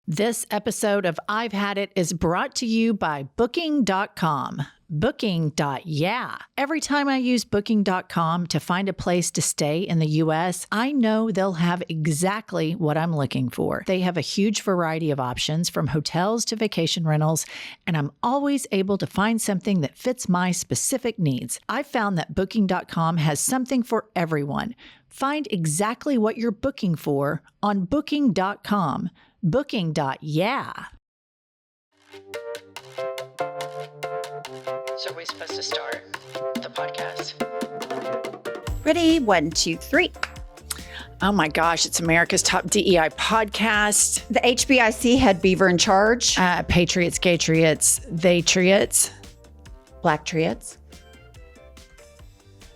This episode of I've Had It is brought to you by Booking.com. Booking.YEAH. Every time I use Booking.com to find a place to stay in the U.S., I know they'll have exactly what I'm looking for. They have a huge variety of options from hotels to vacation rentals, and I'm always able to find something that fits my specific needs. I found that Booking.com has something for everyone. Find exactly what you're booking for on Booking.com. Booking.YEAH. So are we supposed to start the podcast? Ready? 1, 2, 3. Oh my gosh, it's America's top DEI podcast. The HBIC had Beaver in charge. Patriots, gay triots, they triots. Black triots.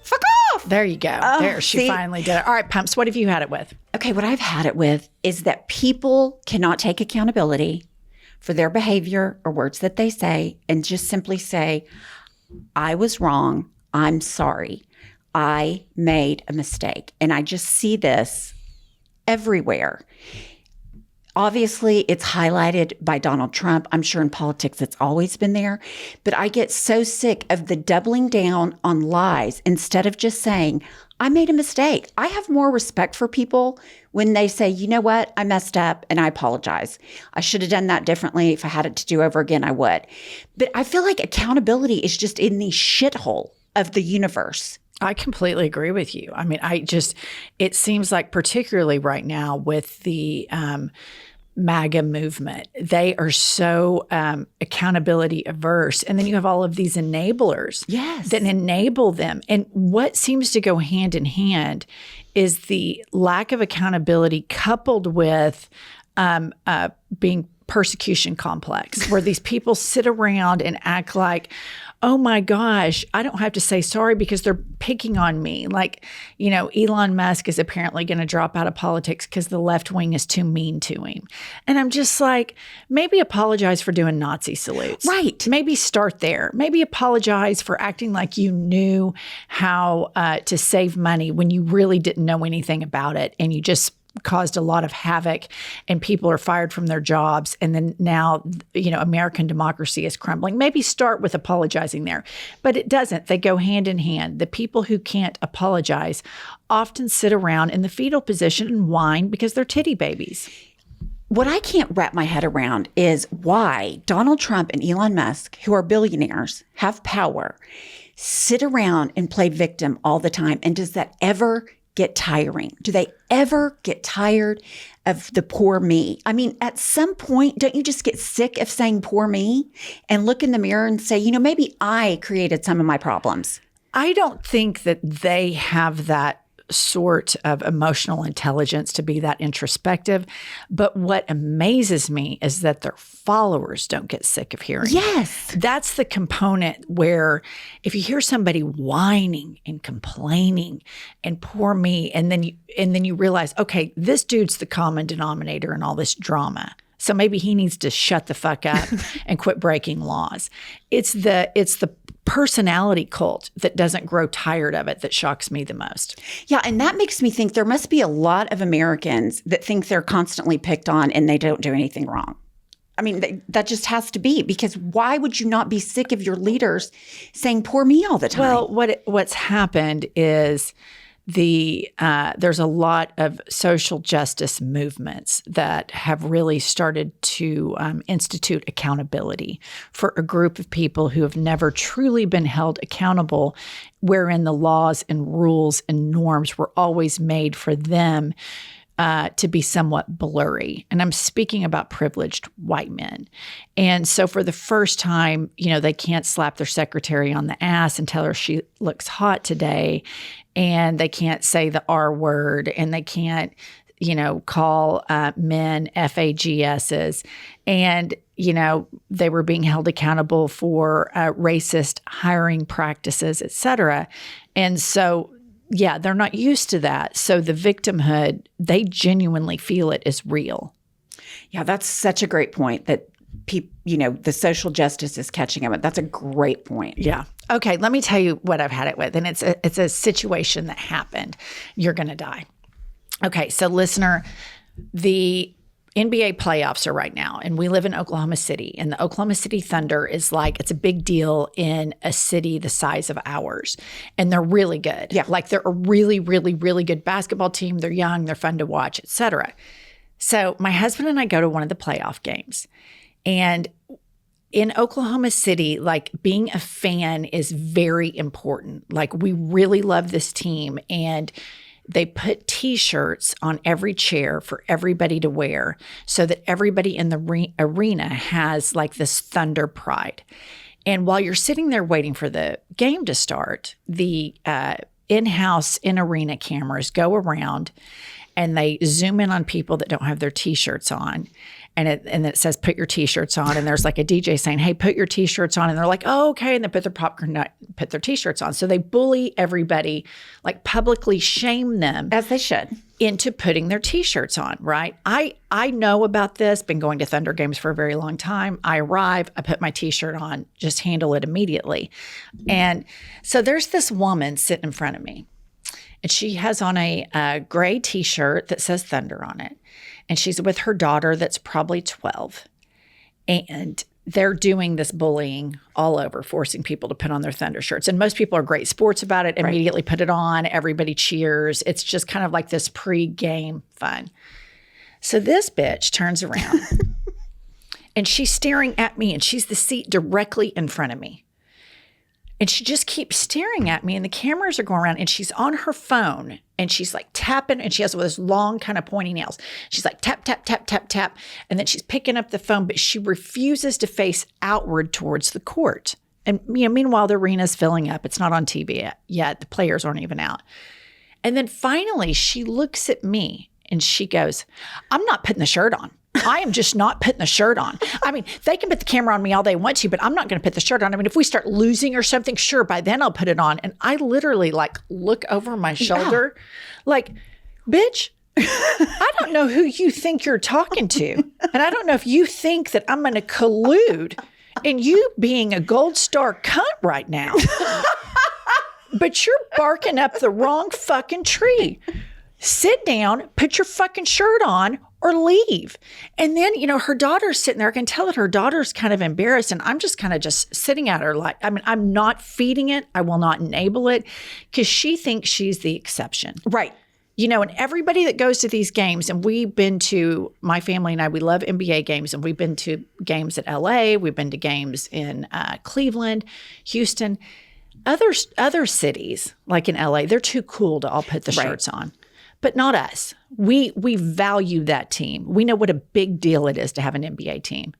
Fuck off! There you go. She finally did it. All right, Pumps, what have you had it with? Okay, what I've had it with is that people cannot take accountability for their behavior or words that they say and just simply say, I was wrong. I'm sorry. I made a mistake. And I just see this everywhere. Obviously, it's highlighted by Donald Trump. I'm sure in politics it's always been there. But I get so sick of the doubling down on lies instead of just saying, I made a mistake. I have more respect for people when they say, you know what, I messed up and I apologize. I should have done that differently. If I had it to do over again, I would. But I feel like accountability is just in the shithole of the universe. I completely agree with you. I mean, it seems like particularly right now with the MAGA movement, they are so accountability averse. And then you have all of these enablers that enable them. And what seems to go hand in hand is the lack of accountability coupled with being persecution complex, where these people sit around and act like, oh my gosh, I don't have to say sorry because they're picking on me. Like, you know, Elon Musk is apparently going to drop out of politics because the left wing is too mean to him. And I'm just like, maybe apologize for doing Nazi salutes. Right. Maybe start there. Maybe apologize for acting like you knew how to save money when you really didn't know anything about it and you just caused a lot of havoc and people are fired from their jobs. And then now, you know, American democracy is crumbling. Maybe start with apologizing there, but it doesn't. They go hand in hand. The people who can't apologize often sit around in the fetal position and whine because they're titty babies. What I can't wrap my head around is why Donald Trump and Elon Musk, who are billionaires, have power, sit around and play victim all the time. And does that ever get tiring? Do they ever get tired of the poor me? I mean, at some point, don't you just get sick of saying poor me and look in the mirror and say, you know, maybe I created some of my problems? I don't think that they have that sort of emotional intelligence to be that introspective. But what amazes me is that their followers don't get sick of hearing. Yes. That's the component where if you hear somebody whining and complaining and poor me, and then you realize, okay, this dude's the common denominator in all this drama. So maybe he needs to shut the fuck up and quit breaking laws. It's the personality cult that doesn't grow tired of it that shocks me the most. Yeah, and that makes me think there must be a lot of Americans that think they're constantly picked on and they don't do anything wrong. I mean, that just has to be, because why would you not be sick of your leaders saying poor me all the time? Well, what's happened is there's a lot of social justice movements that have really started to institute accountability for a group of people who have never truly been held accountable, wherein the laws and rules and norms were always made for them to be somewhat blurry. And I'm speaking about privileged white men. And so for the first time, you know, they can't slap their secretary on the ass and tell her she looks hot today. And they can't say the R word, and they can't, you know, call men FAGSs. And, you know, they were being held accountable for racist hiring practices, et cetera. And so, yeah, they're not used to that. So the victimhood, they genuinely feel it is real. Yeah, that's such a great point that the social justice is catching up. That's a great point. Yeah. Okay, let me tell you what I've had it with. And it's a situation that happened. You're going to die. Okay, so listener, the NBA playoffs are right now, and we live in Oklahoma City, and the Oklahoma City Thunder is like, it's a big deal in a city the size of ours, and they're really good. Yeah. Like they're a really, really, really good basketball team. They're young, they're fun to watch, et cetera. So my husband and I go to one of the playoff games, and in Oklahoma City, like being a fan is very important. Like we really love this team, and they put T-shirts on every chair for everybody to wear so that everybody in the arena has like this Thunder pride. And while you're sitting there waiting for the game to start, the in-house, in-arena cameras go around and they zoom in on people that don't have their T-shirts on. And it says, put your T-shirts on. And there's like a DJ saying, hey, put your T-shirts on. And they're like, oh, okay. And they put their popcorn nut, put their T-shirts on. So they bully everybody, like publicly shame them. As they should. Into putting their T-shirts on, right? I know about this, been going to Thunder games for a very long time. I arrive, I put my T-shirt on, just handle it immediately. And so there's this woman sitting in front of me. And she has on a gray T-shirt that says Thunder on it. And she's with her daughter that's probably 12. And they're doing this bullying all over, forcing people to put on their Thunder shirts. And most people are great sports about it, immediately put it on, everybody cheers. It's just kind of like this pre-game fun. So this bitch turns around and she's staring at me, and she's the seat directly in front of me. And she just keeps staring at me, and the cameras are going around, and she's on her phone, and she's like tapping, and she has those long kind of pointy nails. She's like tap, tap, tap, tap, tap. And then she's picking up the phone, but she refuses to face outward towards the court. And meanwhile, the arena's filling up. It's not on TV yet. The players aren't even out. And then finally, she looks at me, and she goes, I'm not putting the shirt on. I am just not putting the shirt on. I mean, they can put the camera on me all they want to, but I'm not going to put the shirt on. I mean, if we start losing or something, sure, by then I'll put it on. And I literally like look over my shoulder like, bitch, I don't know who you think you're talking to. And I don't know if you think that I'm going to collude in you being a gold star cunt right now. But you're barking up the wrong fucking tree. Sit down, put your fucking shirt on, or leave. And then, her daughter's sitting there. I can tell that her daughter's kind of embarrassed, and I'm just kind of just sitting at her like, I mean, I'm not feeding it. I will not enable it because she thinks she's the exception. Right. And everybody that goes to these games, and we've been to, my family and I, we love NBA games, and we've been to games at LA. We've been to games in Cleveland, Houston, other cities like in LA. They're too cool to all put the shirts on. But not us. We value that team. We know what a big deal it is to have an NBA team.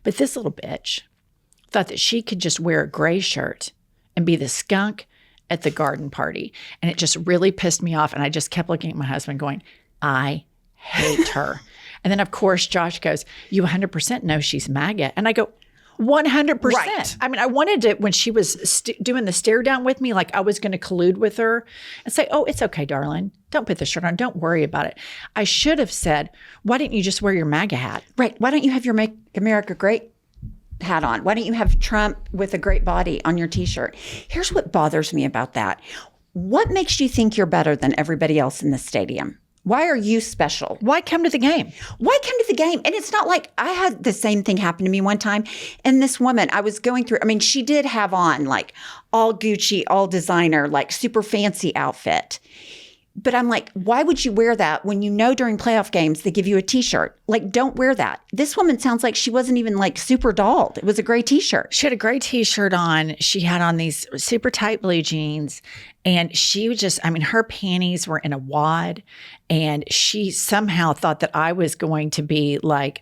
But this little bitch thought that she could just wear a gray shirt and be the skunk at the garden party. And it just really pissed me off. And I just kept looking at my husband going, I hate her. And then, of course, Josh goes, you 100% know she's MAGA. And I go, 100%. Right. I mean, I wanted to, when she was doing the stare down with me, like I was going to collude with her and say, oh, it's okay, darling. Don't put the shirt on. Don't worry about it. I should have said, why didn't you just wear your MAGA hat? Right. Why don't you have your Make America Great hat on? Why don't you have Trump with a great body on your T-shirt? Here's what bothers me about that. What makes you think you're better than everybody else in the stadium? Why are you special? Why come to the game? Why come to the game? And it's not like I had the same thing happen to me one time. And this woman, I was going through, I mean, she did have on like all Gucci, all designer, like super fancy outfit. But I'm like, why would you wear that when you know during playoff games they give you a T-shirt? Like, don't wear that. This woman sounds like she wasn't even like super dolled. It was a gray T-shirt. She had a gray T-shirt on. She had on these super tight blue jeans. And she was just, I mean, her panties were in a wad. And she somehow thought that I was going to be like,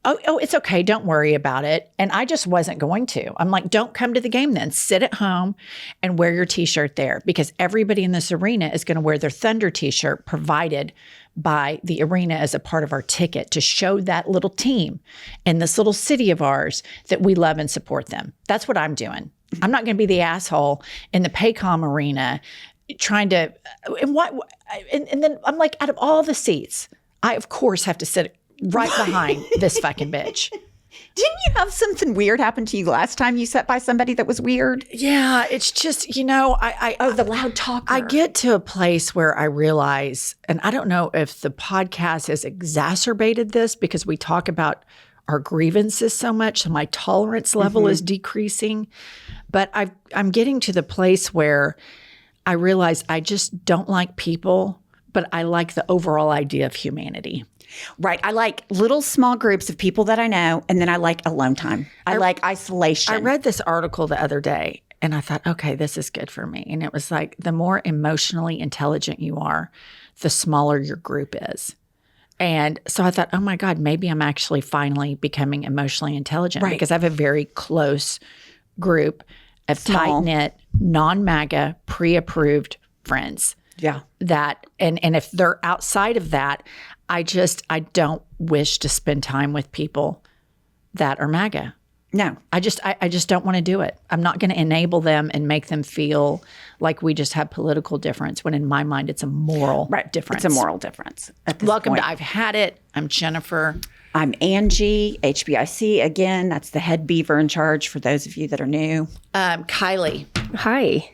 oh, it's okay. Don't worry about it. And I just wasn't going to. I'm like, don't come to the game then. Sit at home and wear your T-shirt there, because everybody in this arena is going to wear their Thunder T-shirt provided by the arena as a part of our ticket to show that little team in this little city of ours that we love and support them. That's what I'm doing. I'm not going to be the asshole in the Paycom arena trying to, and then I'm like, out of all the seats, I of course have to sit right behind this fucking bitch. Didn't you have something weird happen to you last time you sat by somebody that was weird? Yeah, it's just, The loud talker. I get to a place where I realize, and I don't know if the podcast has exacerbated this because we talk about our grievances so much, and my tolerance level is decreasing. But I'm getting to the place where I realize I just don't like people, but I like the overall idea of humanity. Right. I like little small groups of people that I know, and then I like alone time. I like isolation. I read this article the other day, and I thought, okay, this is good for me. And it was like, the more emotionally intelligent you are, the smaller your group is. And so I thought, oh my God, maybe I'm actually finally becoming emotionally intelligent because I have a very close group of tight-knit, non-MAGA, pre-approved friends. Yeah. That, and if they're outside of that, I don't wish to spend time with people that are MAGA. No. I just don't want to do it. I'm not going to enable them and make them feel like we just have political difference, when in my mind it's a moral difference. It's a moral difference at this Welcome point. to I've Had It. I'm Jennifer. I'm Angie, HBIC. Again, that's the head beaver in charge for those of you that are new. Kylie. Hi.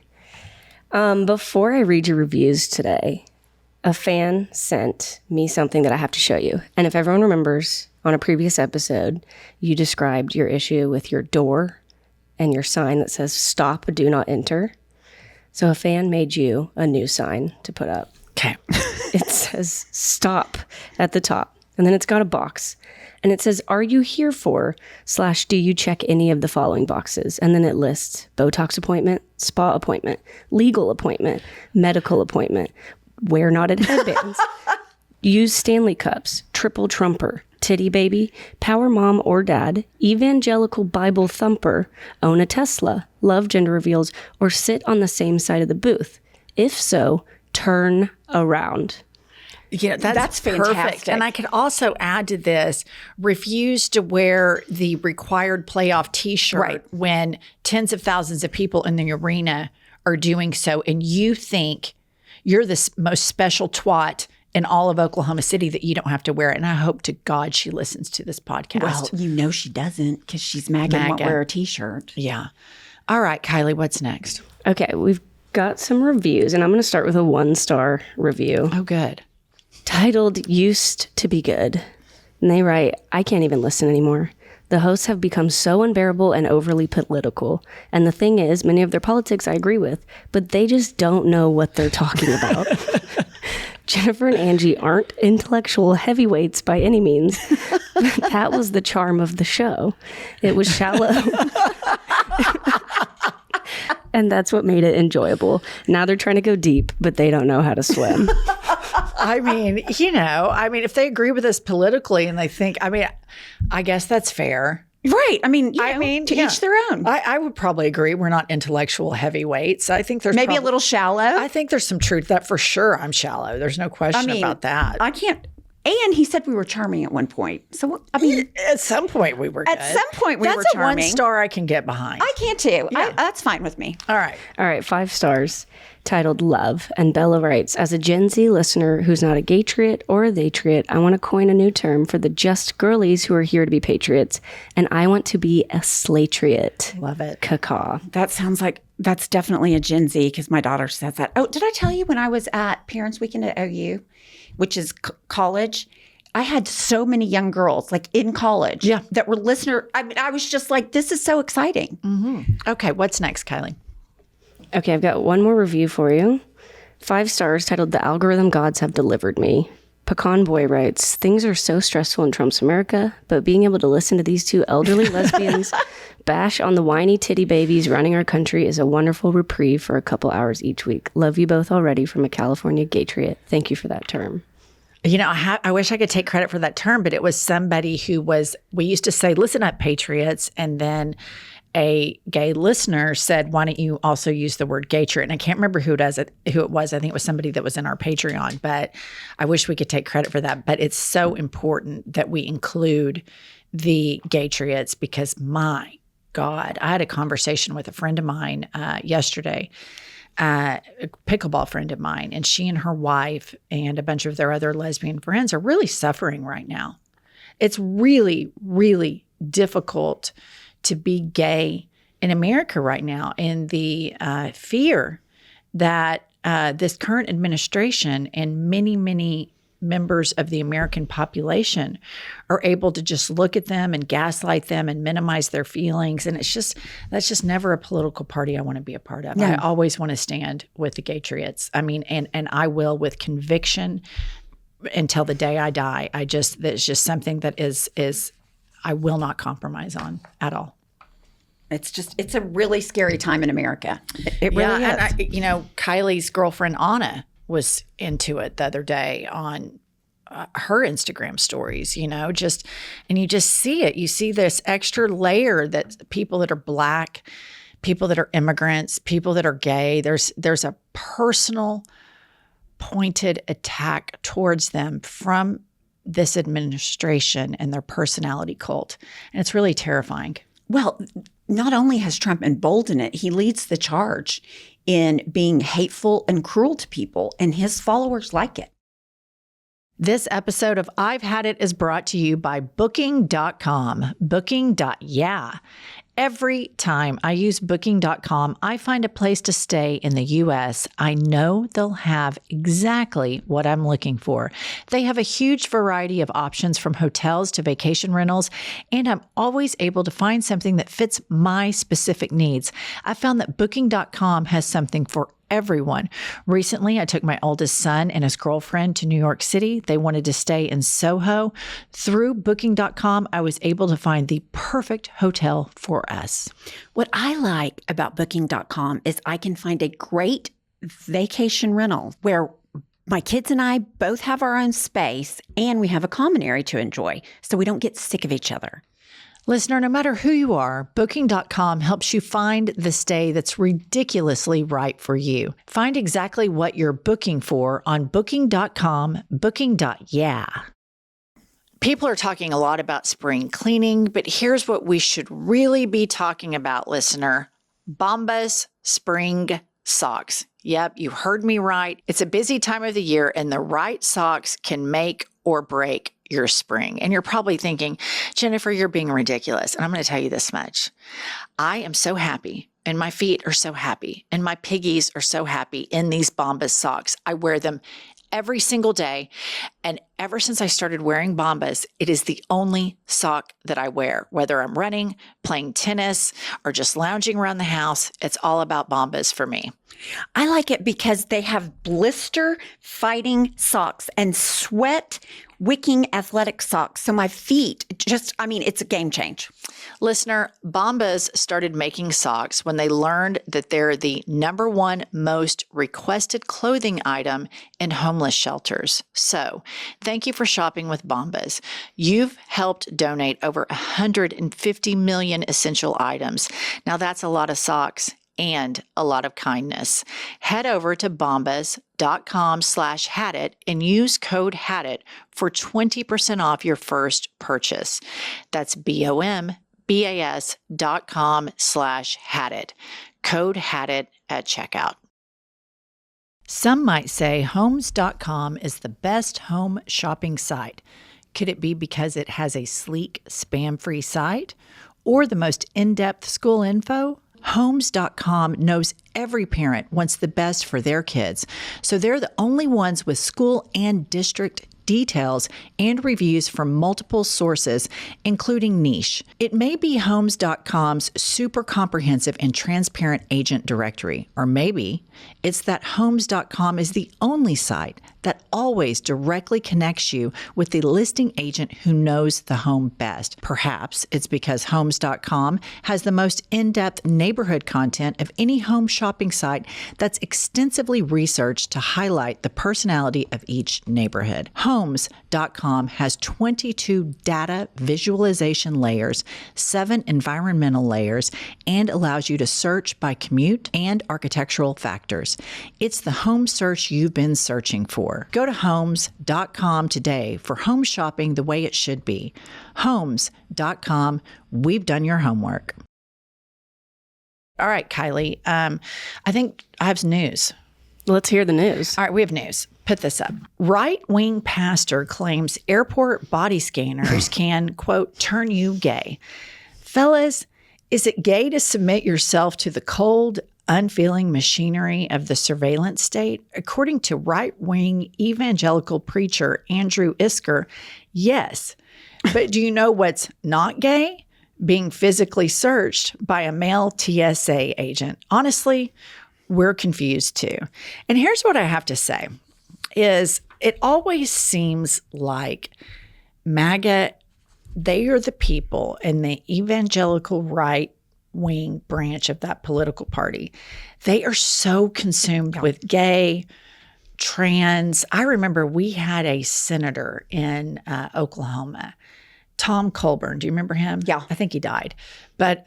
Before I read your reviews today, a fan sent me something that I have to show you. And if everyone remembers, on a previous episode, you described your issue with your door and your sign that says "Stop, do not enter." So a fan made you a new sign to put up. Okay. It says "Stop" at the top. And then it's got a box. And it says, "Are you here for / do you check any of the following boxes?" And then it lists Botox appointment, spa appointment, legal appointment, medical appointment, wear knotted headbands, use Stanley cups, triple trumper, titty baby, power mom or dad, evangelical Bible thumper, own a Tesla, love gender reveals, or sit on the same side of the booth. If so, turn around. Yeah, that's fantastic. perfect. And I could also add to this, refuse to wear the required playoff T-shirt when tens of thousands of people in the arena are doing so, and you think you're the most special twat in all of Oklahoma City that you don't have to wear it. And I hope to God she listens to this podcast. Well, you know she doesn't, because she's MAGA and won't wear a T-shirt. Yeah. All right, Kylie, what's next? Okay, we've got some reviews, and I'm going to start with a 1-star review. Oh, good. Titled "Used to Be Good." And they write, "I can't even listen anymore. The hosts have become so unbearable and overly political. And the thing is, many of their politics I agree with, but they just don't know what they're talking about." Jennifer and Angie aren't intellectual heavyweights by any means. But that was the charm of the show. It was shallow. And that's what made it enjoyable. Now they're trying to go deep, but they don't know how to swim. I mean, if they agree with us politically and they think, I guess that's fair. Right. To each their own. I would probably agree. We're not intellectual heavyweights. I think there's maybe a little shallow. I think there's some truth that for sure I'm shallow. There's no question about that. I can't. And he said we were charming at one point. So, at some point we were good. At some point we were charming. That's a 1-star I can get behind. I can too. Yeah. That's fine with me. All right. 5 stars. Titled "Love." And Bella writes, "As a Gen Z listener who's not a gaytriot or a theytriot, I want to coin a new term for the just girlies who are here to be patriots. And I want to be a slatriot." Love it. Caca. That sounds like that's definitely a Gen Z, because my daughter says that. Oh, did I tell you when I was at Parents Weekend at OU, which is college, I had so many young girls, like in college, that were listener. I was just like, this is so exciting. Mm-hmm. Okay, what's next, Kylie? Okay, I've got one more review for you. 5 stars, titled "The Algorithm Gods Have Delivered Me." Pecan Boy writes, "Things are so stressful in Trump's America, but being able to listen to these 2 elderly lesbians bash on the whiny titty babies running our country is a wonderful reprieve for a couple hours each week. Love you both already, from a California gaytriot." Thank you for that term. I wish I could take credit for that term, but it was somebody who we used to say, "Listen up, patriots," and then a gay listener said, "Why don't you also use the word gaytriot?" And I can't remember who it was. I think it was somebody that was in our Patreon, but I wish we could take credit for that. But it's so important that we include the gaytriots, because my God, I had a conversation with a friend of mine yesterday, a pickleball friend of mine, and she and her wife and a bunch of their other lesbian friends are really suffering right now. It's really, really difficult to be gay in America right now, and the fear that this current administration and many members of the American population are able to just look at them and gaslight them and minimize their feelings. And that's just never a political party I want to be a part of. I always want to stand with the Gaytriots. I mean, and I will with conviction until the day I die. That's just something that is I will not compromise on at all. It's a really scary time in America. It really is. And Kylie's girlfriend, Anna, was into it the other day on her Instagram stories, and you just see it. You see this extra layer that people that are Black, people that are immigrants, people that are gay, there's a personal pointed attack towards them from this administration and their personality cult. And it's really terrifying. Well, not only has Trump emboldened it, he leads the charge in being hateful and cruel to people, and his followers like it. This episode of I've Had It is brought to you by Booking.com. Booking.YEAH. Every time I use Booking.com, I find a place to stay in the U.S. I know they'll have exactly what I'm looking for. They have a huge variety of options from hotels to vacation rentals, and I'm always able to find something that fits my specific needs. I found that Booking.com has something for everyone. Recently, I took my oldest son and his girlfriend to New York City. They wanted to stay in Soho. Through Booking.com, I was able to find the perfect hotel for us. What I like about Booking.com is I can find a great vacation rental where my kids and I both have our own space and we have a common area to enjoy, so we don't get sick of each other. Listener, no matter who you are, Booking.com helps you find the stay that's ridiculously right for you. Find exactly what you're booking for on Booking.com, Booking.YEAH. People are talking a lot about spring cleaning, but here's what we should really be talking about, listener. Bombas spring socks. Yep, you heard me right. It's a busy time of the year, and the right socks can make or break your spring. And you're probably thinking, Jennifer, you're being ridiculous. And I'm going to tell you this much. I am so happy, and my feet are so happy, and my piggies are so happy in these Bombas socks. I wear them every single day. And ever since I started wearing Bombas, it is the only sock that I wear. Whether I'm running, playing tennis, or just lounging around the house, it's all about Bombas for me. I like it because they have blister fighting socks and sweat wicking athletic socks. So my feet it's a game change. Listener, Bombas started making socks when they learned that they're the #1 most requested clothing item in homeless shelters. So thank you for shopping with Bombas. You've helped donate over 150 million essential items. Now that's a lot of socks and a lot of kindness. Head over to bombas.com/hadit and use code HADIT for 20% off your first purchase. That's BOMBAS.com/hadit. Code HADIT at checkout. Some might say Homes.com is the best home shopping site. Could it be because it has a sleek, spam-free site or the most in-depth school info? Homes.com knows every parent wants the best for their kids, so they're the only ones with school and district details and reviews from multiple sources, including niche. It may be Homes.com's super comprehensive and transparent agent directory, or maybe it's that Homes.com is the only site that always directly connects you with the listing agent who knows the home best. Perhaps it's because Homes.com has the most in-depth neighborhood content of any home shopping site that's extensively researched to highlight the personality of each neighborhood. Homes.com has 22 data visualization layers, 7 environmental layers, and allows you to search by commute and architectural factors. It's the home search you've been searching for. Go to Homes.com today for home shopping the way it should be. Homes.com, we've done your homework. All right, Kylie, I think I have some news. Let's hear the news. All right, we have news. Put this up. Right-wing pastor claims airport body scanners can, quote, turn you gay. Fellas, is it gay to submit yourself to the cold, unfeeling machinery of the surveillance state? According to right-wing evangelical preacher Andrew Isker, yes. But do you know what's not gay? Being physically searched by a male TSA agent. Honestly, we're confused too. And here's what I have to say is it always seems like MAGA, they are the people in the evangelical right-wing branch of that political party. They are so consumed with gay, trans. I remember we had a senator in Oklahoma, Tom Colburn. Do you remember him? Yeah. I think he died. But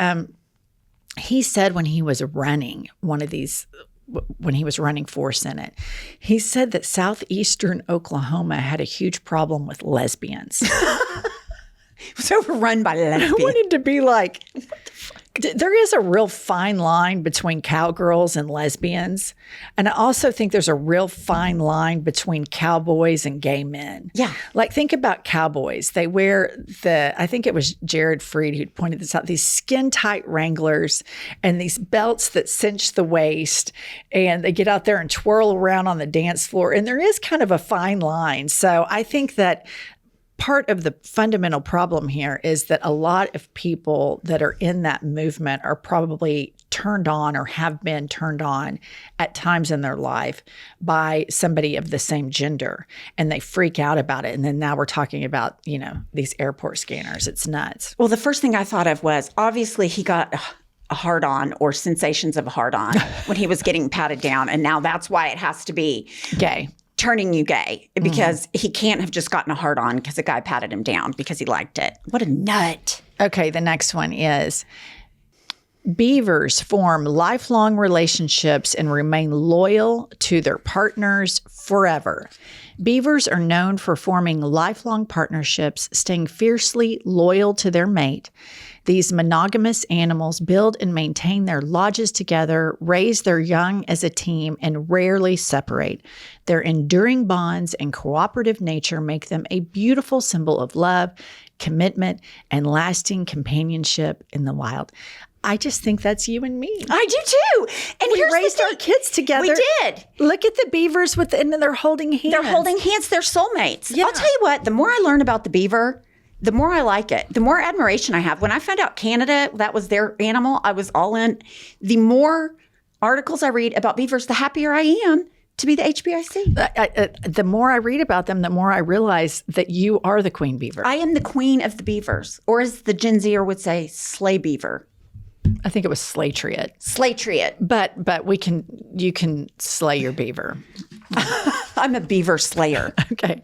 he said when he was running when he was running for Senate, he said that southeastern Oklahoma had a huge problem with lesbians. It was overrun by lesbians. I wanted to be like, what the fuck? There is a real fine line between cowgirls and lesbians. And I also think there's a real fine line between cowboys and gay men. Yeah. Like, think about cowboys. They wear I think it was Jared Freed who pointed this out, these skin-tight Wranglers and these belts that cinch the waist. And they get out there and twirl around on the dance floor. And there is kind of a fine line. So I think that part of the fundamental problem here is that a lot of people that are in that movement are probably turned on or have been turned on at times in their life by somebody of the same gender, and they freak out about it. And then now we're talking about, these airport scanners. It's nuts. Well, the first thing I thought of was obviously he got a hard-on or sensations of a hard-on when he was getting patted down. And now that's why it has to be gay. Turning you gay, because he can't have just gotten a hard on because a guy patted him down because he liked it. What a nut. Okay, the next one is beavers form lifelong relationships and remain loyal to their partners forever. Beavers are known for forming lifelong partnerships, staying fiercely loyal to their mate. These monogamous animals build and maintain their lodges together, raise their young as a team, and rarely separate. Their enduring bonds and cooperative nature make them a beautiful symbol of love, commitment, and lasting companionship in the wild. I just think that's you and me. I do too. And we raised our kids together. We did. Look at the beavers and they're holding hands. They're holding hands. They're soulmates. Yeah. I'll tell you what, the more I learn about the beaver, the more I like it, the more admiration I have. When I found out Canada, that was their animal, I was all in. The more articles I read about beavers, the happier I am to be the HBIC. The more I read about them, the more I realize that you are the queen beaver. I am the queen of the beavers, or as the Gen Zer would say, slay beaver. I think it was Slatriot. Slatriot. But you can slay your beaver. I'm a beaver slayer. Okay.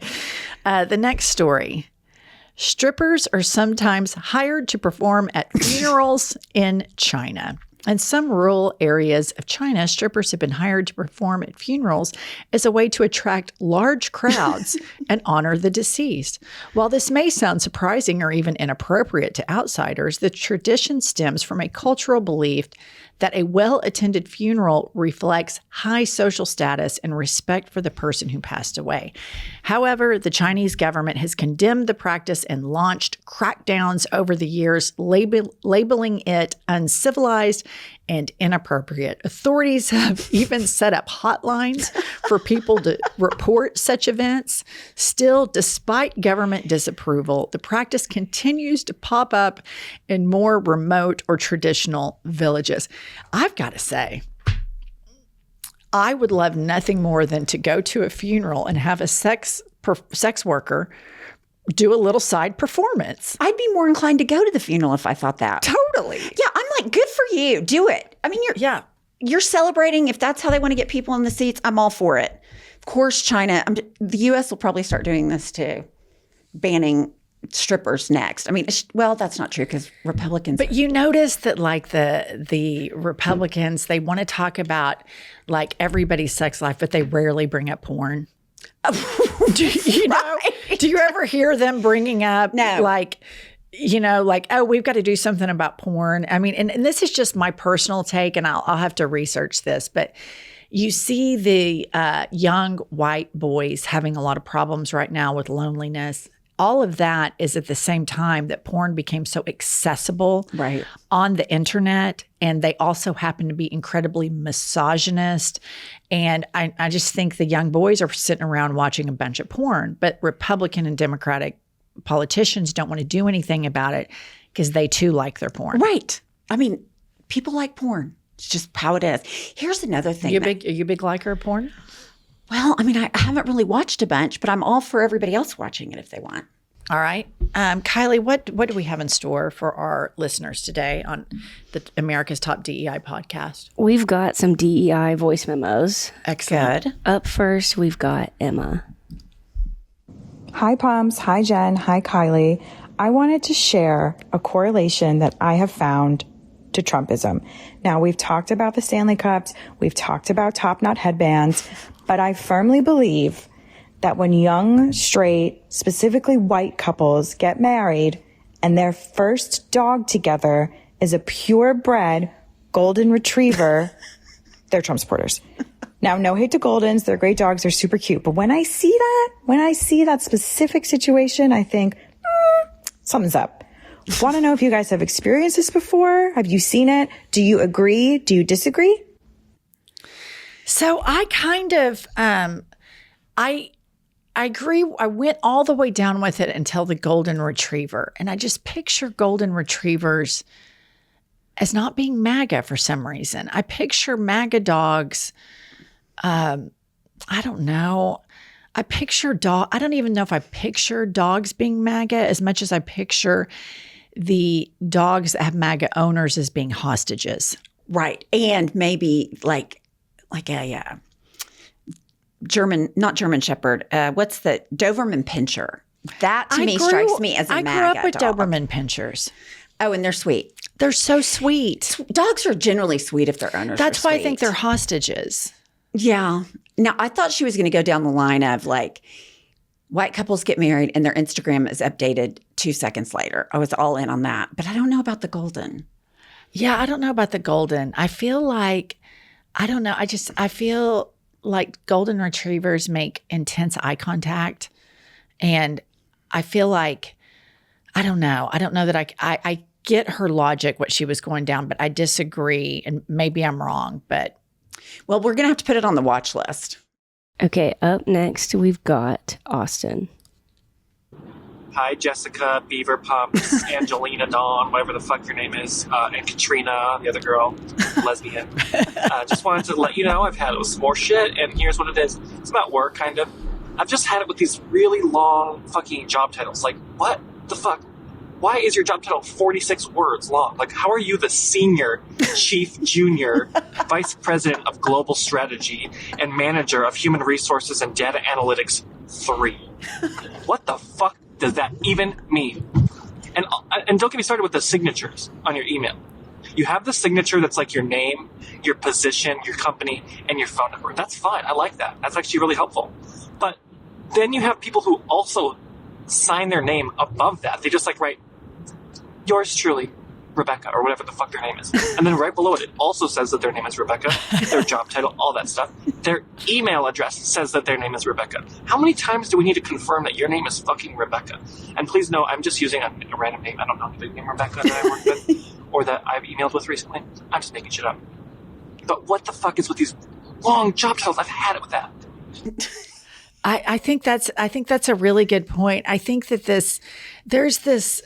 The next story. Strippers are sometimes hired to perform at funerals in China. In some rural areas of China, strippers have been hired to perform at funerals as a way to attract large crowds and honor the deceased. While this may sound surprising or even inappropriate to outsiders, the tradition stems from a cultural belief that a well-attended funeral reflects high social status and respect for the person who passed away. However, the Chinese government has condemned the practice and launched crackdowns over the years, labeling it uncivilized and inappropriate. Authorities have even set up hotlines for people to report such events. Still, despite government disapproval, the practice continues to pop up in more remote or traditional villages. I've got to say, I would love nothing more than to go to a funeral and have a sex worker do a little side performance. I'd be more inclined to go to the funeral if I thought that. Totally. Yeah, I'm like, good for you. Do it. I mean, you're celebrating. If that's how they want to get people in the seats, I'm all for it. Of course, China, the U.S. will probably start doing this too, banning strippers next. I mean, well, that's not true because Republicans. But you notice that like the Republicans, they want to talk about like everybody's sex life, but they rarely bring up porn. Do you ever hear them bringing up like, oh, we've got to do something about porn? I mean, and this is just my personal take, and I'll have to research this, but You see the young white boys having a lot of problems right now with loneliness. All of that is at the same time that porn became so accessible on the internet. And they also happen to be incredibly misogynist. And I just think the young boys are sitting around watching a bunch of porn. But Republican and Democratic politicians don't want to do anything about it because they too like their porn. Right. I mean, people like porn. It's just how it is. Here's another thing. Are you a big liker of porn? Well, I mean, I haven't really watched a bunch, but I'm all for everybody else watching it if they want. All right. Kylie, what do we have in store for our listeners today on the America's Top DEI podcast? We've got some DEI voice memos. Excellent. Good. Up first, we've got Emma. Hi, Poms. Hi, Jen. Hi, Kylie. I wanted to share a correlation that I have found to Trumpism. Now, we've talked about the Stanley Cups. We've talked about top knot headbands. But I firmly believe that when young, straight, specifically white couples get married and their first dog together is a purebred golden retriever, they're Trump supporters. Now, no hate to Goldens. They're great dogs. They're super cute. But when I see that specific situation, I think, something's up. Want to know if you guys have experienced this before? Have you seen it? Do you agree? Do you disagree? So I kind of, I agree. I went all the way down with it until the golden retriever. And I just picture golden retrievers as not being MAGA for some reason. I picture MAGA dogs. I don't know. I don't even know if I picture dogs being MAGA as much as I picture the dogs that have MAGA owners as being hostages. Right. And maybe like a not German Shepherd. What's the Doberman Pinscher? That to me strikes me as a MAGA I grew up with dog. Doberman Pinschers. Oh, and they're sweet. They're so sweet. Dogs are generally sweet if their owners That's are why sweet. I think they're hostages. Yeah. Now, I thought she was going to go down the line of like white couples get married and their Instagram is updated 2 seconds later. I was all in on that. But I don't know about the golden. Yeah, I don't know about the golden. I feel like, I don't know. I feel like golden retrievers make intense eye contact. And I feel like, I don't know. I don't know that I get her logic, what she was going down, but I disagree. And maybe I'm wrong, but. Well, we're going to have to put it on the watch list. Okay, up next, we've got Austin. Hi, Jessica, Beaver Pumps, Angelina Dawn, whatever the fuck your name is, and Katrina, the other girl, lesbian. Just wanted to let you know I've had it with some more shit, and here's what it is. It's about work, kind of. I've just had it with these really long fucking job titles. Like, what the fuck? Why is your job title 46 words long? Like, how are you the senior chief junior vice president of global strategy and manager of human resources and data analytics 3? What the fuck does that even mean? And don't get me started with the signatures on your email. You have the signature that's like your name, your position, your company, and your phone number. That's fine. I like that. That's actually really helpful. But then you have people who also sign their name above that. They just like write, yours truly, Rebecca, or whatever the fuck their name is. And then right below it, it also says that their name is Rebecca, their job title, all that stuff. Their email address says that their name is Rebecca. How many times do we need to confirm that your name is fucking Rebecca? And please know, I'm just using a random name. I don't know the name Rebecca that I work with or that I've emailed with recently. I'm just making shit up. But what the fuck is with these long job titles? I've had it with that. I think that's a really good point. I think that there's this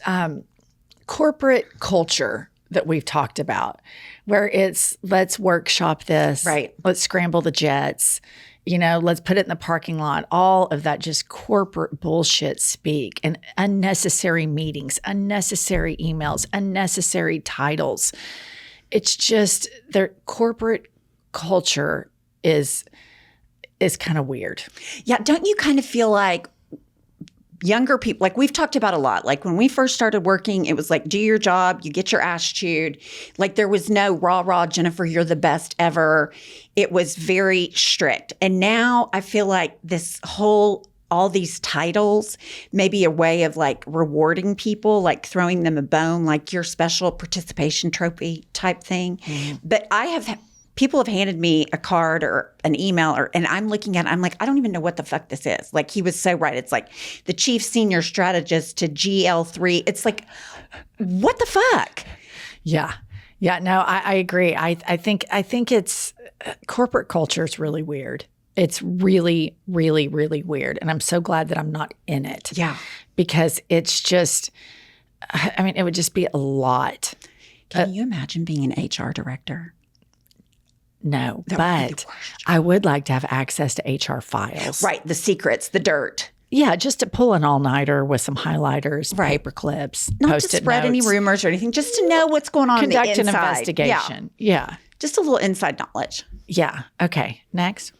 corporate culture that we've talked about where it's let's workshop this, right? Let's scramble the jets, let's put it in the parking lot. All of that just corporate bullshit speak and unnecessary meetings, unnecessary emails, unnecessary titles. It's just their corporate culture is kind of weird. Yeah. Don't you kind of feel like younger people, like we've talked about a lot, like when we first started working, it was like, do your job, you get your ass chewed. Like there was no rah, Jennifer, you're the best ever. It was very strict. And now I feel like all these titles may be a way of like rewarding people, like throwing them a bone, like your special participation trophy type thing. Mm-hmm. But I have people have handed me a card or an email and I'm looking at it, I'm like, I don't even know what the fuck this is. Like, he was so right. It's like the chief senior strategist to GL3. It's like, what the fuck? Yeah. Yeah, no, I agree. I think it's corporate culture is really weird. It's really, really, really weird. And I'm so glad that I'm not in it. Yeah. Because it's just, I mean, it would just be a lot. Can you imagine being an HR director? No, That would be but the worst. I would like to have access to HR files. Right. The secrets, the dirt. Yeah, just to pull an all-nighter with some highlighters, Right. paper clips, Not Post-it to spread any notes, rumors or anything, just to know what's going on conduct in the an inside. investigation. Yeah. Just a little inside knowledge. Yeah. Okay. Next.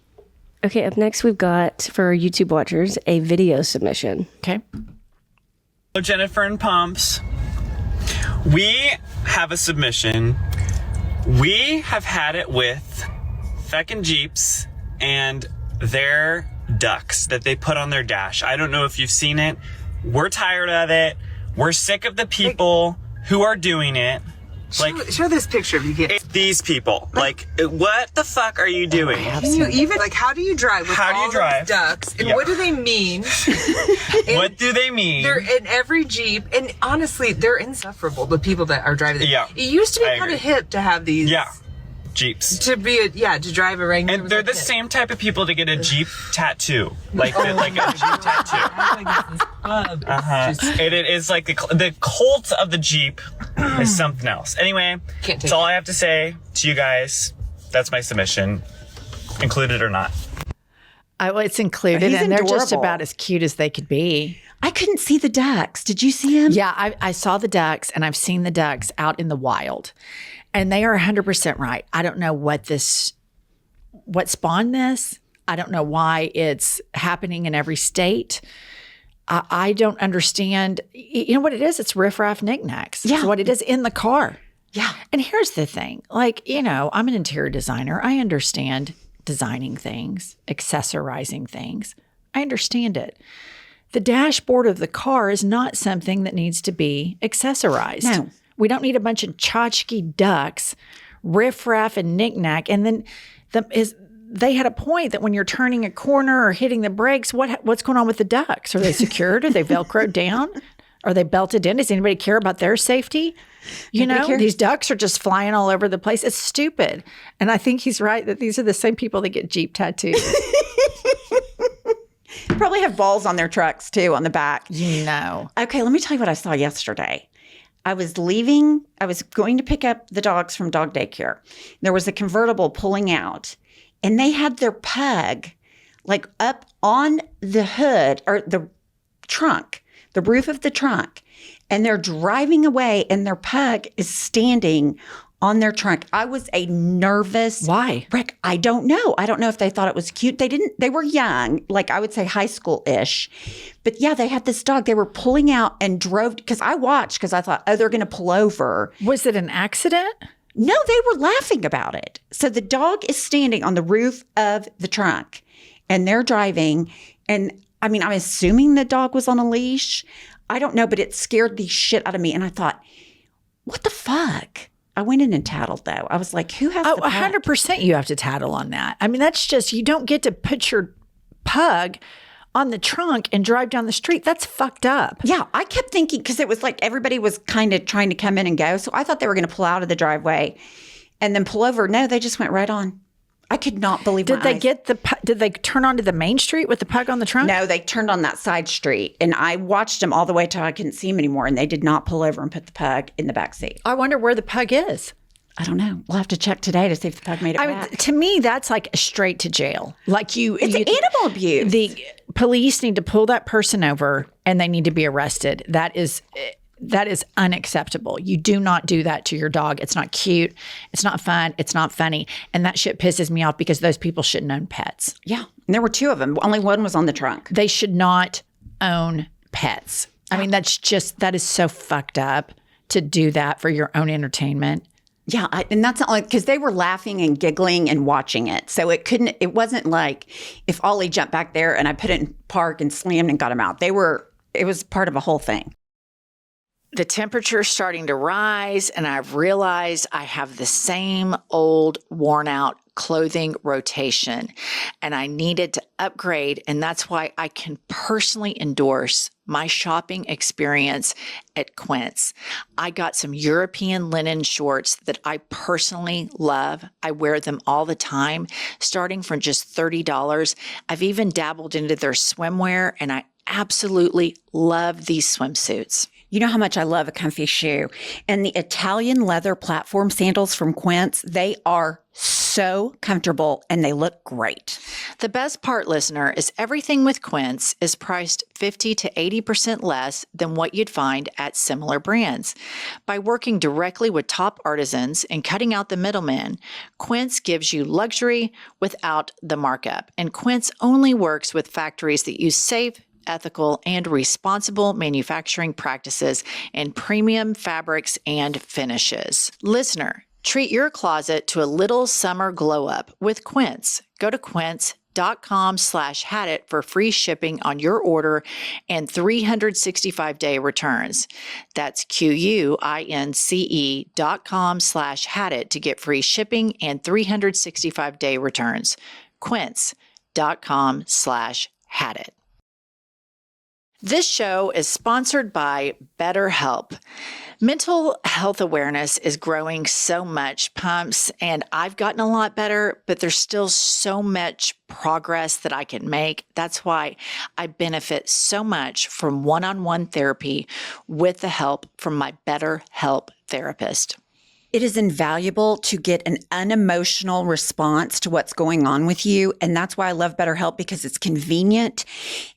Okay, up next we've got, for our YouTube watchers, a video submission. Okay. Hello, Jennifer and Pumps. We have a submission. We have had it with feckin' Jeeps and their ducks that they put on their dash. I don't know if you've seen it. We're tired of it. We're sick of the people who are doing it. Like, Show this picture if you can. these people. Like, what the fuck are you doing? Can you even, like, how do you drive with How do you all drive? those ducks? And Yeah. what do they mean? What do they mean? They're in every Jeep. And honestly, they're insufferable, the people that are driving them. Yeah. It used to be I kind agree. of hip to have these. Yeah. Jeeps. To be, to drive a regular. And they're the same type of people to get a Jeep tattoo. Like a Jeep tattoo. Uh-huh. It is like the cult of the Jeep is something else. Anyway, Can't take that's all I have to say to you guys. That's my submission. Included or not. Well, it's included, He's and they're just adorable. about as cute as they could be. I couldn't see the ducks. Did you see him? Yeah, I saw the ducks, and I've seen the ducks out in the wild, and they are 100% right. I don't know what spawned this. I don't know why it's happening in every state. I don't understand. You know what it is? It's riffraff knickknacks. Yeah. It's what it is in the car. Yeah. And here's the thing. Like, I'm an interior designer. I understand designing things, accessorizing things. I understand it. The dashboard of the car is not something that needs to be accessorized. No. We don't need a bunch of tchotchke ducks, riffraff and knickknack. And then they had a point that when you're turning a corner or hitting the brakes, what's going on with the ducks? Are they secured? Are they Velcroed down? Are they belted in? Does anybody care about their safety? These ducks are just flying all over the place. It's stupid. And I think he's right that these are the same people that get Jeep tattoos. Probably have balls on their trucks too, on the back. Okay, let me tell you what I saw yesterday. I was going to pick up the dogs from dog daycare. There was a convertible pulling out, and they had their pug like up on the hood or the trunk, the roof of the trunk, and they're driving away, and their pug is standing on their trunk. I was a nervous Why? wreck. I don't know. I don't know if they thought it was cute. They were young, like I would say high school-ish. But yeah, they had this dog. They were pulling out and drove, because I watched, because I thought, they're going to pull over. Was it an accident? No, they were laughing about it. So the dog is standing on the roof of the trunk, and they're driving. And I mean, I'm assuming the dog was on a leash. I don't know, but it scared the shit out of me. And I thought, what the fuck? I went in and tattled, though. I was like, who has the pug? 100% you have to tattle on that. I mean, that's just, you don't get to put your pug on the trunk and drive down the street. That's fucked up. Yeah, I kept thinking, because it was like everybody was kind of trying to come in and go. So I thought they were going to pull out of the driveway and then pull over. No, they just went right on. I could not believe Did my they eyes. did they turn onto the main street with the pug on the trunk? No, they turned on that side street, and I watched them all the way till I couldn't see them anymore, and they did not pull over and put the pug in the back seat. I wonder where the pug is. I don't know. We'll have to check today to see if the pug made it back. To me, that's like straight to jail. Like It's animal abuse. The police need to pull that person over, and they need to be arrested. That is unacceptable. You do not do that to your dog. It's not cute. It's not fun. It's not funny. And that shit pisses me off, because those people shouldn't own pets. Yeah, and there were two of them. Only one was on the trunk. They should not own pets. I mean, that is so fucked up to do that for your own entertainment. Yeah, and that's not like, because they were laughing and giggling and watching it. So it wasn't like if Ollie jumped back there and I put it in park and slammed and got him out. It was part of a whole thing. the temperature's starting to rise, and I've realized I have the same old worn out clothing rotation, and I needed to upgrade. And that's why I can personally endorse my shopping experience at Quince. I got some European linen shorts that I personally love. I wear them all the time, starting from just $30. I've even dabbled into their swimwear, and I absolutely love these swimsuits. You know how much I love a comfy shoe. And the Italian leather platform sandals from Quince, they are so comfortable and they look great. The best part, listener, is everything with Quince is priced 50 to 80% less than what you'd find at similar brands. By working directly with top artisans and cutting out the middlemen, Quince gives you luxury without the markup. And Quince only works with factories that use safe, ethical, and responsible manufacturing practices and premium fabrics and finishes. Listener, treat your closet to a little summer glow up with Quince. Go to quince.com/hadit for free shipping on your order and 365-day returns. That's QUINCE.com/hadit to get free shipping and 365-day returns. Quince.com/hadit. This show is sponsored by BetterHelp. Mental health awareness is growing so much, Pumps, and I've gotten a lot better, but there's still so much progress that I can make. That's why I benefit so much from one-on-one therapy with the help from my BetterHelp therapist. It is invaluable to get an unemotional response to what's going on with you. And that's why I love BetterHelp, because it's convenient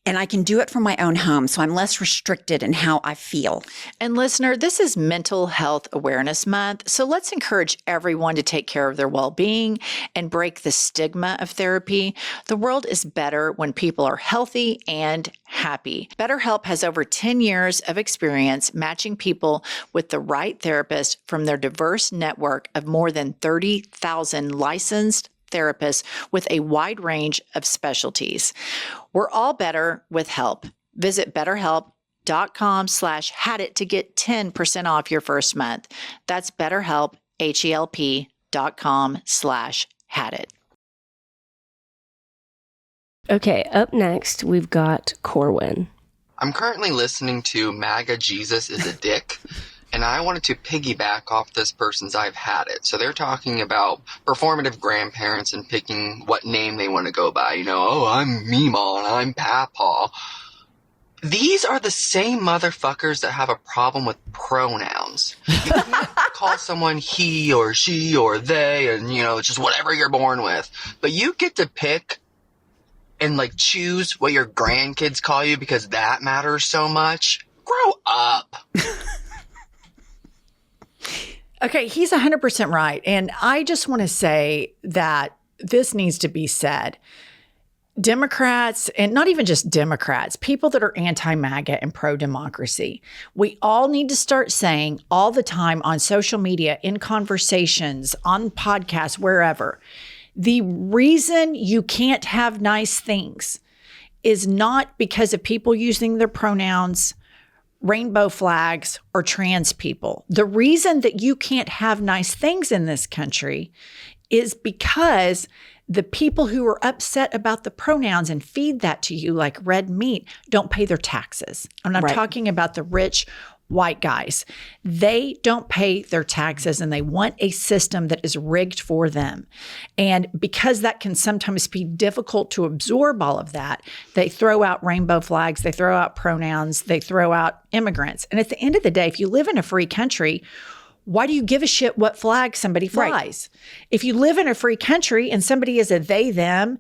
and I can do it from my own home. So I'm less restricted in how I feel. And listener, this is Mental Health Awareness Month. So let's encourage everyone to take care of their well-being and break the stigma of therapy. The world is better when people are healthy and happy. BetterHelp has over 10 years of experience matching people with the right therapist from their diverse network of more than 30,000 licensed therapists with a wide range of specialties. We're all better with help. Visit BetterHelp.com/hadit to get 10% off your first month. That's BetterHelp, HELP.com/hadit. Okay, up next, we've got Corwin. I'm currently listening to MAGA Jesus is a Dick, and I wanted to piggyback off this person's I've Had It. So they're talking about performative grandparents and picking what name they want to go by. You know, oh, I'm Meemaw and I'm Papaw. These are the same motherfuckers that have a problem with pronouns. You can't call someone he or she or they and, you know, just whatever you're born with. But you get to pick and, like, choose what your grandkids call you because that matters so much. Grow up. Okay, he's 100% right. And I just want to say that this needs to be said. Democrats, and not even just Democrats, people that are anti-MAGA and pro-democracy, we all need to start saying all the time on social media, in conversations, on podcasts, wherever, the reason you can't have nice things is not because of people using their pronouns, rainbow flags, or trans people. The reason that you can't have nice things in this country is because the people who are upset about the pronouns and feed that to you like red meat don't pay their taxes. And I'm talking about the rich white guys. They don't pay their taxes and they want a system that is rigged for them. And because that can sometimes be difficult to absorb all of that, they throw out rainbow flags, they throw out pronouns, they throw out immigrants. And at the end of the day, if you live in a free country, why do you give a shit what flag somebody flies? Right. If you live in a free country and somebody is a they, them,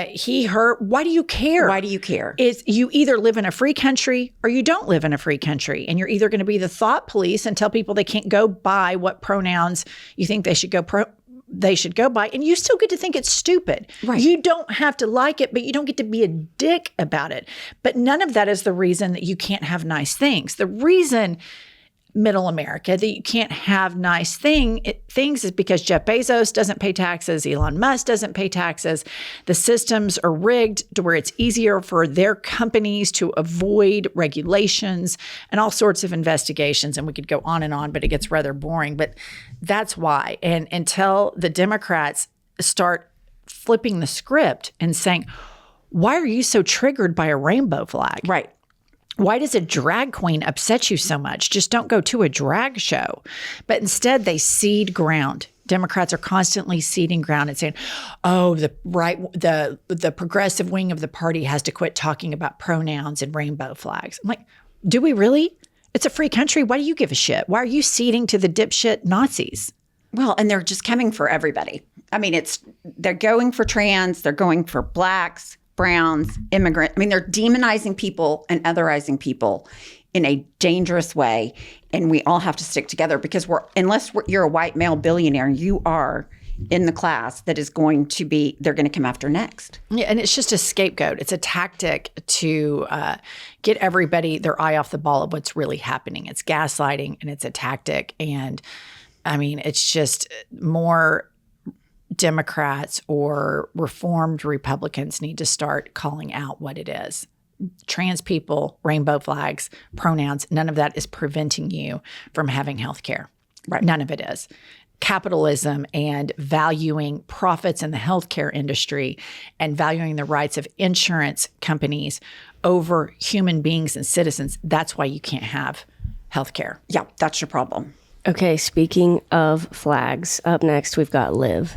he, her, why do you care? Why do you care? Is you either live in a free country or you don't live in a free country. And you're either going to be the thought police and tell people they can't go by what pronouns you think they should go by, and you still get to think it's stupid. Right. You don't have to like it, but you don't get to be a dick about it. But none of that is the reason that you can't have nice things. The reason middle America, that you can't have nice things is because Jeff Bezos doesn't pay taxes, Elon Musk doesn't pay taxes. The systems are rigged to where it's easier for their companies to avoid regulations and all sorts of investigations. And we could go on, but it gets rather boring. But that's why. And until the Democrats start flipping the script and saying, why are you so triggered by a rainbow flag? Right. Why does a drag queen upset you so much? Just don't go to a drag show. But instead, they cede ground. Democrats are constantly ceding ground and saying, "Oh, the progressive wing of the party has to quit talking about pronouns and rainbow flags." I'm like, do we really? It's a free country. Why do you give a shit? Why are you ceding to the dipshit Nazis? Well, and they're just coming for everybody. I mean, they're going for trans, they're going for blacks, browns, immigrant. I mean, they're demonizing people and otherizing people in a dangerous way. And we all have to stick together because you're a white male billionaire, you are in the class that is going to be, they're going to come after next. Yeah, and it's just a scapegoat. It's a tactic to get everybody their eye off the ball of what's really happening. It's gaslighting and it's a tactic. And I mean, it's just more Democrats or reformed Republicans need to start calling out what it is. Trans people, rainbow flags, pronouns, none of that is preventing you from having health care. Right. None of it is. Capitalism and valuing profits in the healthcare industry and valuing the rights of insurance companies over human beings and citizens, that's why you can't have healthcare. Yeah, that's your problem. Okay, speaking of flags, up next we've got Liv.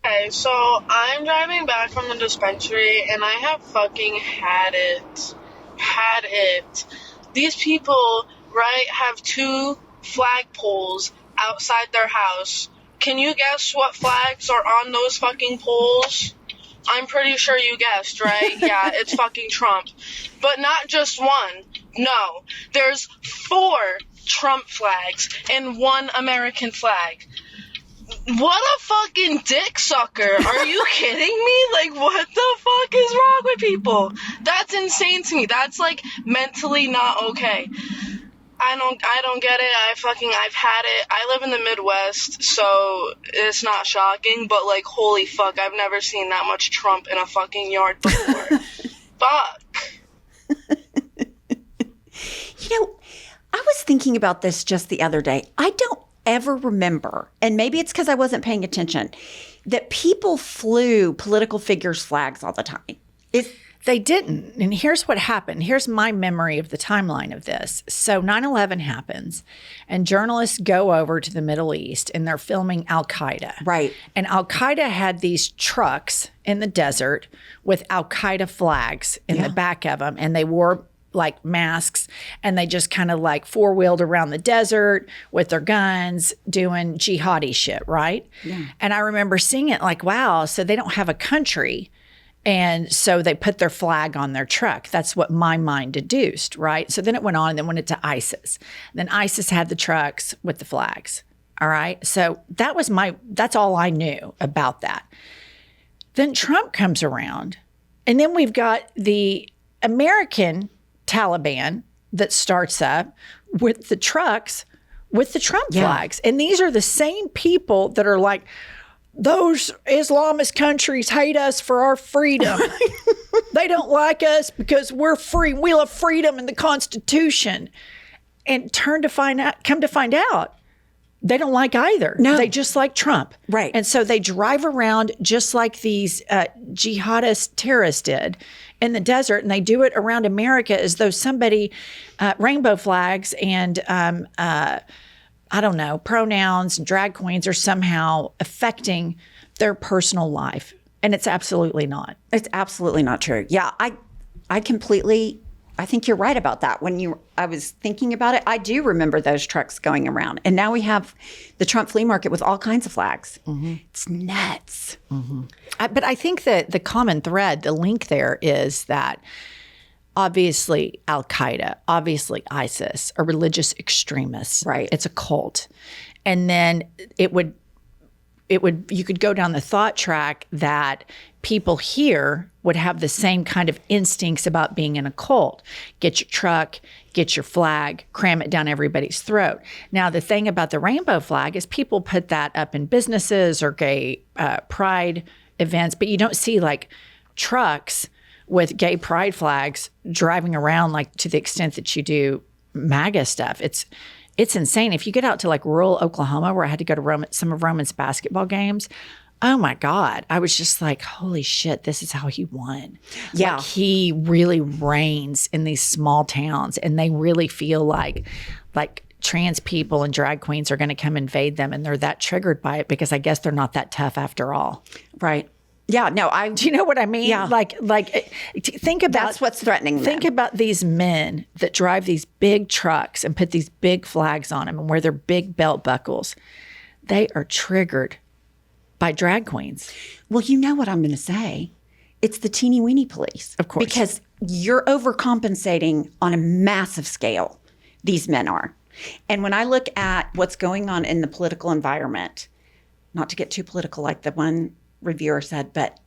Okay, so I'm driving back from the dispensary and I have fucking had it. These people, right, have 2 flagpoles outside their house. Can you guess what flags are on those fucking poles? I'm pretty sure you guessed, right? Yeah, it's fucking Trump. But not just one. No, there's 4 Trump flags and 1 American flag. What a fucking dick sucker. Are you kidding me? Like, what the fuck is wrong with people? That's insane to me. That's, like, mentally not okay. I don't get it. I've had it. I live in the Midwest, so it's not shocking, but, like, holy fuck, I've never seen that much Trump in a fucking yard before. Fuck. You know, I was thinking about this just the other day. I don't ever remember, and maybe it's because I wasn't paying attention, that people flew political figures' flags all the time. They didn't. And here's what happened. Here's my memory of the timeline of this. So 9/11 happens and journalists go over to the Middle East and they're filming Al-Qaeda. Right. And Al-Qaeda had these trucks in the desert with Al-Qaeda flags in the back of them. And they wore like masks and they just kind of like 4-wheeled around the desert with their guns doing jihadi shit, right? Yeah. And I remember seeing it like, wow, so they don't have a country. And so they put their flag on their truck. That's what my mind deduced, right? So then it went on and then went into ISIS. Then ISIS had the trucks with the flags, all right? So that's all I knew about that. Then Trump comes around and then we've got the American Taliban that starts up with the trucks with the Trump flags. And these are the same people that are like, those Islamist countries hate us for our freedom. They don't like us because we're free. We love freedom and the Constitution. And come to find out, they don't like either. No. They just like Trump. Right. And so they drive around just like these jihadist terrorists did in the desert. And they do it around America as though somebody, rainbow flags and I don't know, pronouns and drag queens are somehow affecting their personal life. And it's absolutely not. It's absolutely not true. Yeah, I think you're right about that. I was thinking about it, I do remember those trucks going around. And now we have the Trump flea market with all kinds of flags. Mm-hmm. It's nuts. Mm-hmm. But I think that the common thread, the link there is that obviously Al-Qaeda, obviously ISIS are religious extremists. Right. It's a cult. And then it would you could go down the thought track that people here would have the same kind of instincts about being in a cult. Get your truck, get your flag, cram it down everybody's throat. Now, the thing about the rainbow flag is people put that up in businesses or gay pride events, but you don't see like trucks with gay pride flags driving around like to the extent that you do MAGA stuff. It's insane. If you get out to like rural Oklahoma, where I had to go to some of Roman's basketball games, oh my God, I was just like, holy shit, this is how he won. Yeah. Like, he really reigns in these small towns, and they really feel like trans people and drag queens are going to come invade them, and they're that triggered by it because I guess they're not that tough after all. Right. Yeah, no, do you know what I mean? Yeah. Like think about that's what's threatening them. Think about these men that drive these big trucks and put these big flags on them and wear their big belt buckles. They are triggered by drag queens. Well, you know what I'm going to say. It's the teeny weeny police. Of course. Because you're overcompensating on a massive scale. These men are. And when I look at what's going on in the political environment, not to get too political like the one reviewer said, but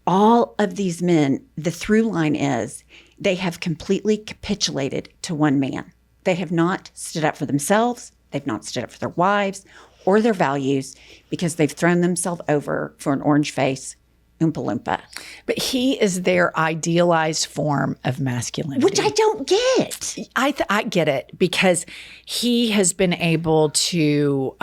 all of these men, the through line is they have completely capitulated to one man. They have not stood up for themselves. They've not stood up for their wives or their values because they've thrown themselves over for an orange face Oompa Loompa. But he is their idealized form of masculinity. Which I don't get. I get it because he has been able to,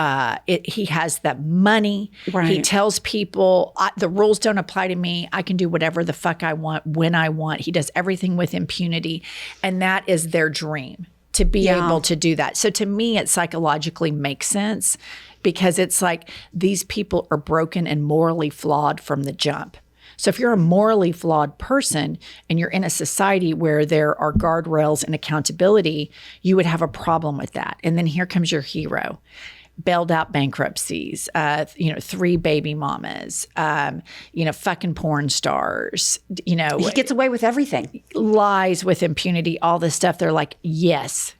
he has that money. Right. He tells people, the rules don't apply to me. I can do whatever the fuck I want, when I want. He does everything with impunity. And that is their dream, to be able to do that. So to me, it psychologically makes sense because it's like these people are broken and morally flawed from the jump. So if you're a morally flawed person and you're in a society where there are guardrails and accountability, you would have a problem with that. And then here comes your hero. Bailed out bankruptcies, 3 baby mamas, fucking porn stars, He gets away with everything. Lies with impunity, all this stuff. They're like, yes,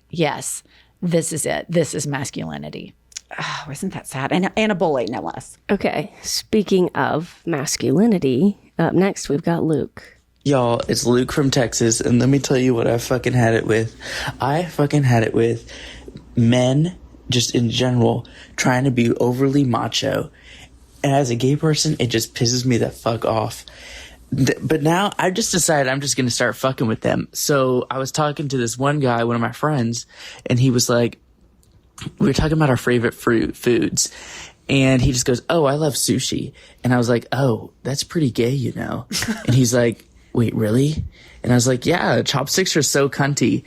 this is it. This is masculinity. Oh, isn't that sad? And a bully, no less. Okay, speaking of masculinity, up next we've got Luke. Y'all, it's Luke from Texas, and let me tell you what I fucking had it with. I fucking had it with men, just in general, trying to be overly macho. And as a gay person, it just pisses me the fuck off. But now I've just decided I'm just going to start fucking with them. So I was talking to this one guy, one of my friends, and he was like, we were talking about our favorite foods. And he just goes, oh, I love sushi. And I was like, oh, that's pretty gay, you know. And he's like, wait, really? And I was like, yeah, chopsticks are so cunty.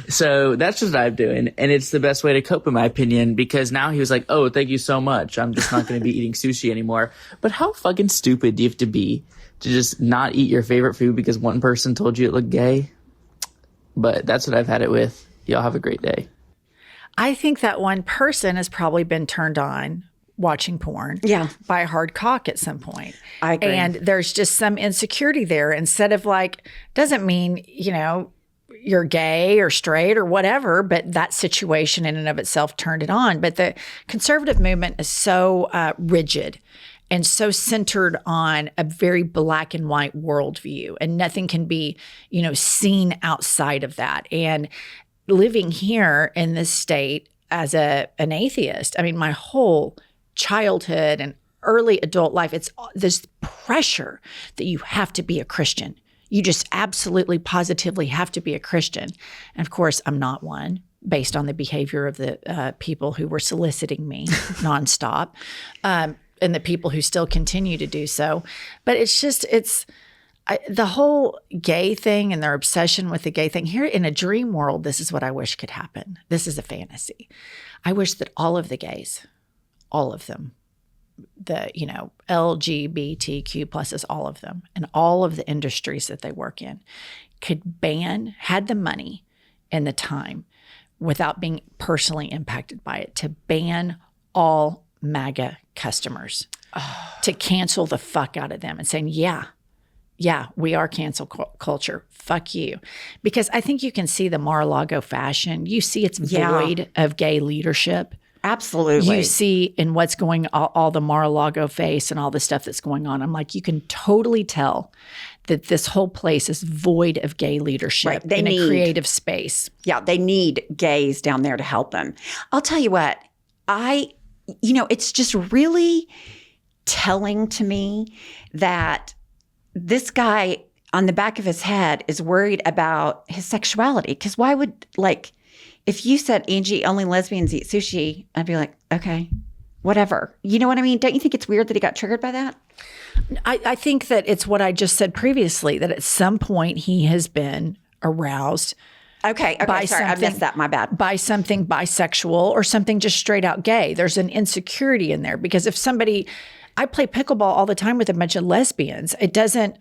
So that's what I'm doing. And it's the best way to cope, in my opinion, because now he was like, oh, thank you so much. I'm just not going to be eating sushi anymore. But how fucking stupid do you have to be to just not eat your favorite food because one person told you it looked gay? But that's what I've had it with. Y'all have a great day. I think that one person has probably been turned on watching porn by a hard cock at some point. I agree. And there's just some insecurity there. Instead of like, doesn't mean, you're gay or straight or whatever, but that situation in and of itself turned it on. But the conservative movement is so rigid and so centered on a very black and white worldview, and nothing can be, seen outside of that. And living here in this state as an atheist, I mean, my whole childhood and early adult life, it's this pressure that you have to be a Christian. You just absolutely, positively have to be a Christian. And of course, I'm not one, based on the behavior of the people who were soliciting me nonstop, and the people who still continue to do so. But the whole gay thing and their obsession with the gay thing. Here in a dream world, this is what I wish could happen. This is a fantasy. I wish that all of the gays, all of them, the, LGBTQ pluses, all of them, and all of the industries that they work in could had the money and the time without being personally impacted by it, to ban all MAGA customers, to cancel the fuck out of them and saying, yeah, we are cancel culture. Fuck you. Because I think you can see the Mar-a-Lago fashion. You see it's void of gay leadership. Absolutely. You see in what's going all the Mar-a-Lago face and all the stuff that's going on. I'm like, you can totally tell that this whole place is void of gay leadership in a creative space. Yeah, they need gays down there to help them. I'll tell you what, it's just really telling to me that this guy on the back of his head is worried about his sexuality. Because why would, if you said, Angie, only lesbians eat sushi, I'd be like, okay, whatever. You know what I mean? Don't you think it's weird that he got triggered by that? I think that it's what I just said previously, that at some point he has been aroused. Okay, sorry, I missed that. My bad. By something bisexual or something just straight out gay. There's an insecurity in there because I play pickleball all the time with a bunch of lesbians. It doesn't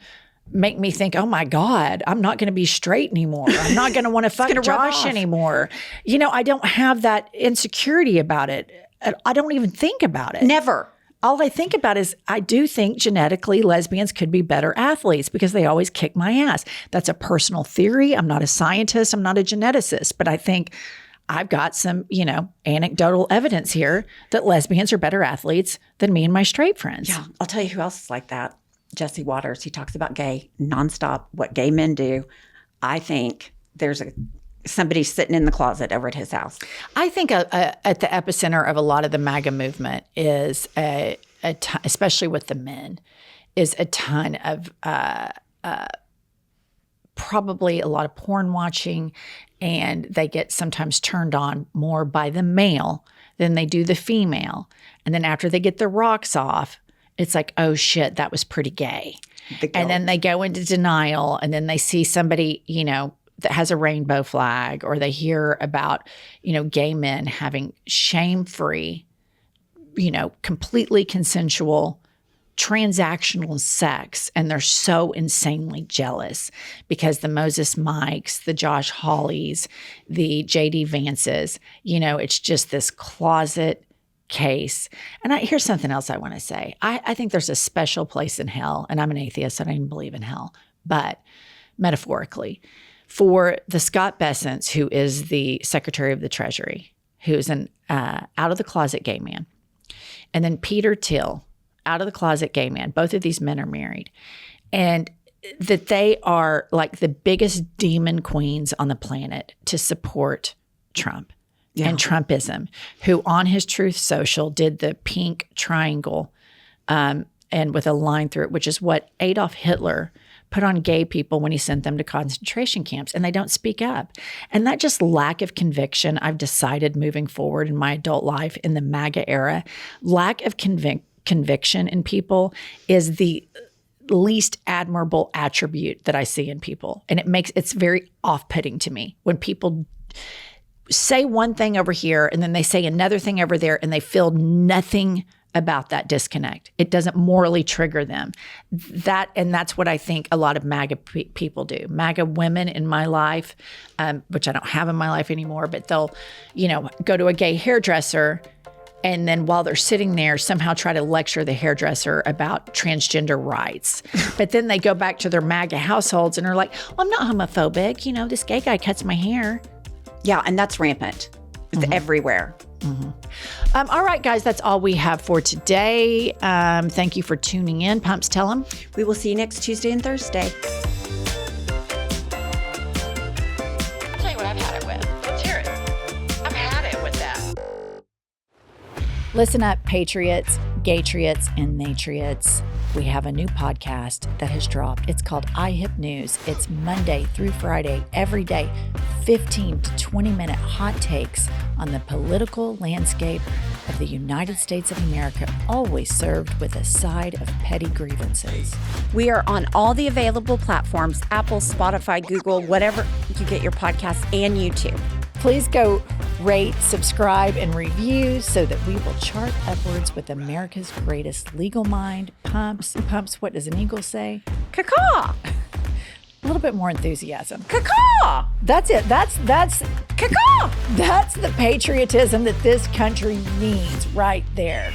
make me think, oh my God, I'm not going to be straight anymore. I'm not going to want to fuck Josh anymore. I don't have that insecurity about it. I don't even think about it. Never. All I think about is I do think genetically lesbians could be better athletes because they always kick my ass. That's a personal theory. I'm not a scientist. I'm not a geneticist. But I think I've got some, anecdotal evidence here that lesbians are better athletes than me and my straight friends. Yeah. I'll tell you who else is like that. Jesse Waters. He talks about gay nonstop, what gay men do. I think there's somebody sitting in the closet over at his house. I think at the epicenter of a lot of the MAGA movement is especially with the men, is a ton of probably a lot of porn watching, and they get sometimes turned on more by the male than they do the female. And then after they get their rocks off, it's like, oh shit, that was pretty gay. And then they go into denial, and then they see somebody, that has a rainbow flag, or they hear about, gay men having shame-free, completely consensual, transactional sex, and they're so insanely jealous because the Moses Mikes, the Josh Hawleys, the J.D. Vances, it's just this closet case. And here's something else I want to say. I think there's a special place in hell, and I'm an atheist, so I don't even believe in hell, but metaphorically, for the Scott Bessents, who is the Secretary of the Treasury, who's an out-of-the-closet gay man, and then Peter Thiel, out-of-the-closet gay man. Both of these men are married. And that they are like the biggest demon queens on the planet to support Trump and Trumpism, who on his Truth Social did the pink triangle and with a line through it, which is what Adolf Hitler put on gay people when he sent them to concentration camps, and they don't speak up. And that just lack of conviction, I've decided moving forward in my adult life in the MAGA era, lack of conviction in people is the least admirable attribute that I see in people. And it's very off-putting to me when people say one thing over here and then they say another thing over there and they feel nothing about that disconnect. It doesn't morally trigger them. That's what I think a lot of MAGA people do. MAGA women in my life, which I don't have in my life anymore, but they'll, go to a gay hairdresser and then while they're sitting there, somehow try to lecture the hairdresser about transgender rights. But then they go back to their MAGA households and are like, well, I'm not homophobic. This gay guy cuts my hair. Yeah, and that's rampant. It's everywhere. Mm-hmm. All right, guys, that's all we have for today. Thank you for tuning in. Pumps, tell them. We will see you next Tuesday and Thursday. I'll tell you what I've had it with. Let's hear it. I've had it with that. Listen up, patriots, gaytriots, and natriots. We have a new podcast that has dropped. It's called iHip News. It's Monday through Friday, every day, 15 to 20-minute hot takes on the political landscape of the United States of America, always served with a side of petty grievances. We are on all the available platforms, Apple, Spotify, Google, whatever you get your podcasts, and YouTube. Please go rate, subscribe, and review so that we will chart upwards with America's greatest legal mind. Pumps, what does an eagle say? Caw-caw. A little bit more enthusiasm. Caw-caw. That's it. That's caw-caw. That's the patriotism that this country needs right there.